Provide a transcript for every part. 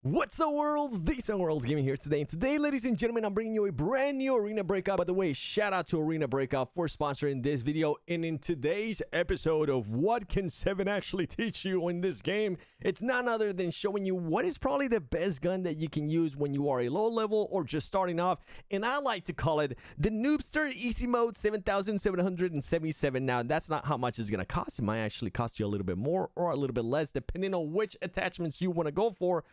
What's up, worlds? Decent Worlds Gaming here today. And today, ladies and gentlemen, I'm bringing you a brand new Arena Breakout. By the way, shout out to Arena Breakout for sponsoring this video. And in today's episode of What Can 7 Actually Teach You in this game, it's none other than showing you what is probably the best gun that you can use when you are a low level or just starting off. And I like to call it the Noobster Easy Mode 7777. Now, that's not how much it's going to cost. It might actually cost you a little bit more or a little bit less, depending on which attachments you want to go for.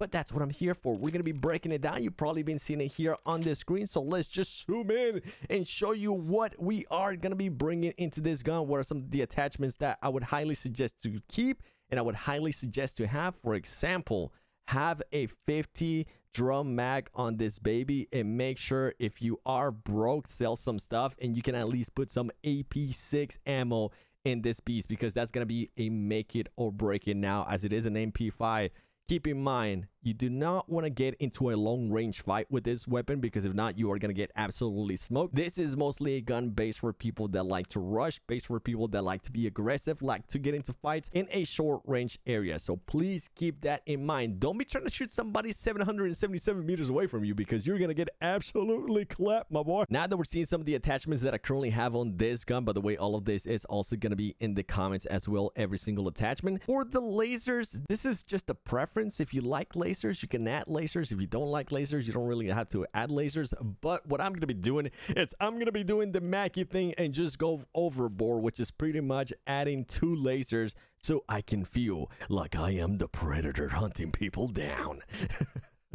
But that's what I'm here for. We're going to be breaking it down. You've probably been seeing it here on the screen. So let's just zoom in and show you what we are going to be bringing into this gun. What are some of the attachments that I would highly suggest to keep and I would highly suggest to have? For example, have a 50 drum mag on this baby, and make sure if you are broke, sell some stuff and you can at least put some AP6 ammo in this piece, because that's going to be a make it or break it. Now, as it is an MP5, keep in mind, you do not want to get into a long range fight with this weapon, because if not, you are going to get absolutely smoked. This is mostly a gun based for people that like to rush, based for people that like to be aggressive, like to get into fights in a short range area. So please keep that in mind. Don't be trying to shoot somebody 777 meters away from you, because you're going to get absolutely clapped, my boy. Now that we're seeing some of the attachments that I currently have on this gun, by the way, all of this is also going to be in the comments as well, every single attachment. For the lasers, this is just a preference. If you like lasers, you can add lasers. If you don't like lasers, you don't really have to add lasers. But what I'm going to be doing is I'm going to be doing the Mackie thing and just go overboard, which is pretty much adding 2 lasers so I can feel like I am the predator hunting people down.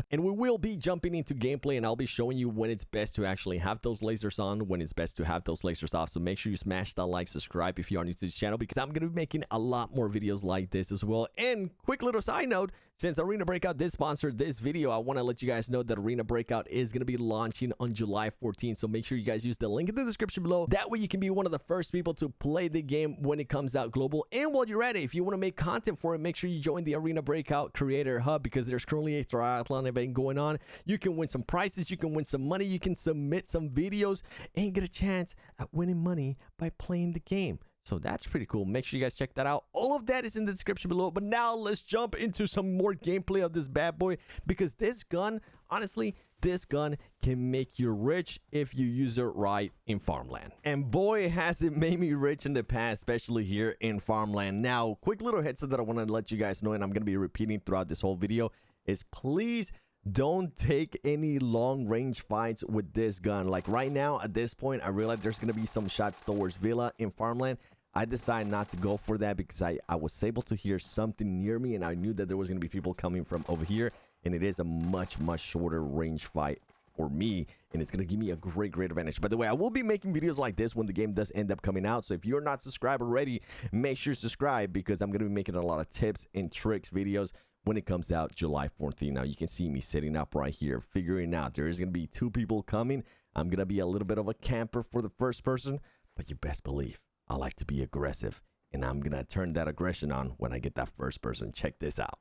And we will be jumping into gameplay, and I'll be showing you when it's best to actually have those lasers on, when it's best to have those lasers off. So make sure you smash that like, subscribe if you are new to this channel, because I'm going to be making a lot more videos like this as well. And quick little side note, since Arena Breakout did sponsor this video, I want to let you guys know that Arena Breakout is going to be launching on July 14th. So make sure you guys use the link in the description below. That way you can be one of the first people to play the game when it comes out global. And while you're at it, if you want to make content for it, make sure you join the Arena Breakout Creator Hub, because there's currently a triathlon event going on. You can win some prizes, you can win some money, you can submit some videos and get a chance at winning money by playing the game. So that's pretty cool. Make sure you guys check that out. All of that is in the description below. But now let's jump into some more gameplay of this bad boy, because this gun, honestly, this gun can make you rich if you use it right in farmland. And boy, has it made me rich in the past, especially here in farmland. Now, quick little heads up that I want to let you guys know, and I'm going to be repeating throughout this whole video, is please don't take any long range fights with this gun. Like right now, at this point, I realize there's going to be some shots towards Villa in farmland. I decided not to go for that, because I was able to hear something near me, and I knew that there was going to be people coming from over here, and it is a much shorter range fight for me, and it's going to give me a great advantage. By the way, I will be making videos like this when the game does end up coming out, so if you're not subscribed already, make sure to subscribe, because I'm going to be making a lot of tips and tricks videos when it comes out July 14th. Now, you can see me sitting up right here, figuring out there is going to be 2 people coming. I'm going to be a little bit of a camper for the first person, but you best believe I like to be aggressive, and I'm going to turn that aggression on when I get that first person. Check this out.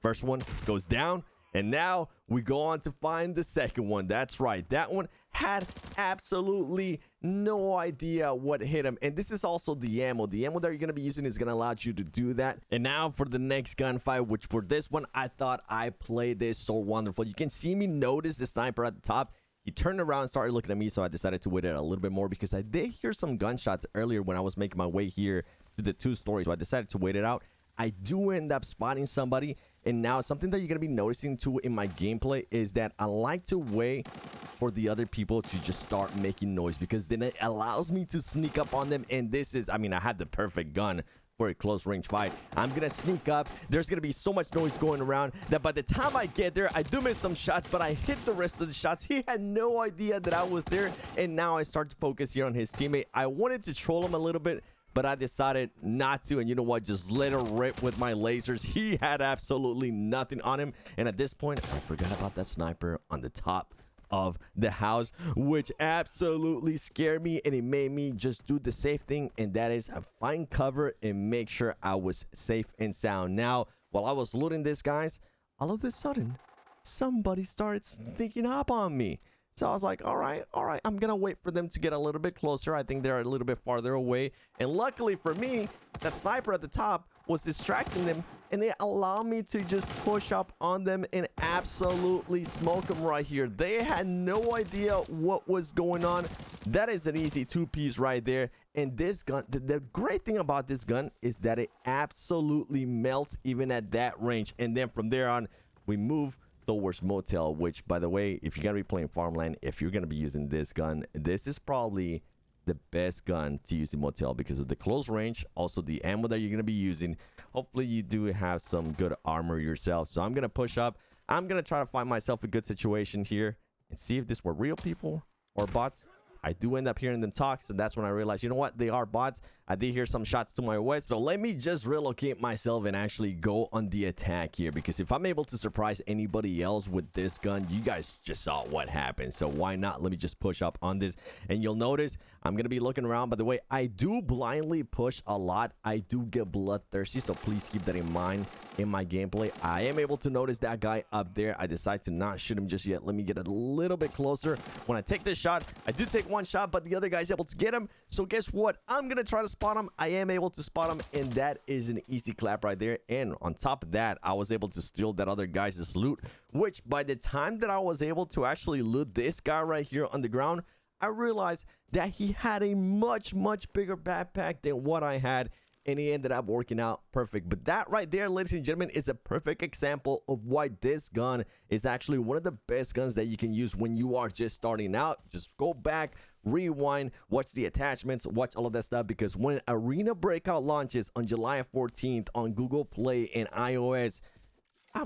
First one goes down, and now we go on to find the second one. That's right. That one had absolutely no idea what hit him. And this is also the ammo. The ammo that you're going to be using is going to allow you to do that. And now for the next gunfight, which for this one, I thought I played this so wonderful. You can see me notice the sniper at the top. He turned around and started looking at me, so I decided to wait it a little bit more, because I did hear some gunshots earlier when I was making my way here to the 2 stories. So I decided to wait it out. I do end up spotting somebody, and now something that you're going to be noticing too in my gameplay is that I like to wait for the other people to just start making noise, because then it allows me to sneak up on them. And this is, I mean, I had the perfect gun for a close range fight. I'm gonna sneak up. There's gonna be so much noise going around that by the time I get there, I do miss some shots, but I hit the rest of the shots. He had no idea that I was there, and now I start to focus here on his teammate. I wanted to troll him a little bit, but I decided not to, and you know what, just let her rip with my lasers. He had absolutely nothing on him, and at this point, I forgot about that sniper on the top of the house, which absolutely scared me, and it made me just do the safe thing, and that is find cover and make sure I was safe and sound. Now, while I was looting this, guys, all of a sudden somebody started sneaking up on me. So I was like, all right, I'm gonna wait for them to get a little bit closer. I think they're a little bit farther away, and luckily for me, that sniper at the top was distracting them, and they allow me to just push up on them and absolutely smoke them right here. They had no idea what was going on. That is an easy 2-piece right there. And this gun, the great thing about this gun is that it absolutely melts even at that range. And then from there on, we move towards Motel, which, by the way, if you're gonna be playing Farmland, if you're gonna be using this gun, this is probably the best gun to use in Motel because of the close range, also the ammo that you're going to be using. Hopefully you do have some good armor yourself. So I'm going to push up. I'm going to try to find myself a good situation here and see if this were real people or bots. I do end up hearing them talk, so that's when I realized, you know what, they are bots. I did hear some shots to my west, so let me just relocate myself and actually go on the attack here, because if I'm able to surprise anybody else with this gun, you guys just saw what happened, so why not? Let me just push up on this, and you'll notice I'm gonna be looking around. By the way, I do blindly push a lot. I do get bloodthirsty, so please keep that in mind in my gameplay. I am able to notice that guy up there. I decide to not shoot him just yet. Let me get a little bit closer. When I take this shot, I do take one shot, but the other guy's able to get him. So guess what? I'm gonna try to spot him. I am able to spot him, and that is an easy clap right there. And on top of that, I was able to steal that other guy's loot, which by the time that I was able to actually loot this guy right here on the ground, I realized that he had a much bigger backpack than what I had, and he ended up working out perfect. But that right there, ladies and gentlemen, is a perfect example of why this gun is actually one of the best guns that you can use when you are just starting out. Just go back, rewind, watch the attachments, watch all of that stuff, because when Arena Breakout launches on July 14th on Google Play and iOS,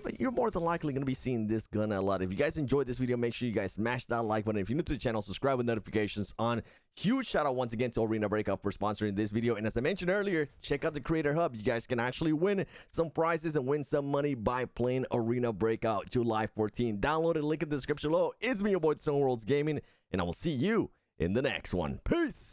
but you're more than likely going to be seeing this gun a lot. If you guys enjoyed this video, make sure you guys smash that like button. If you're new to the channel, subscribe with notifications on. Huge shout out once again to Arena Breakout for sponsoring this video. And as I mentioned earlier, check out the Creator Hub. You guys can actually win some prizes and win some money by playing Arena Breakout July 14th. Download it, link in the description below. It's me, your boy, Stone Worlds Gaming, and I will see you in the next one. Peace!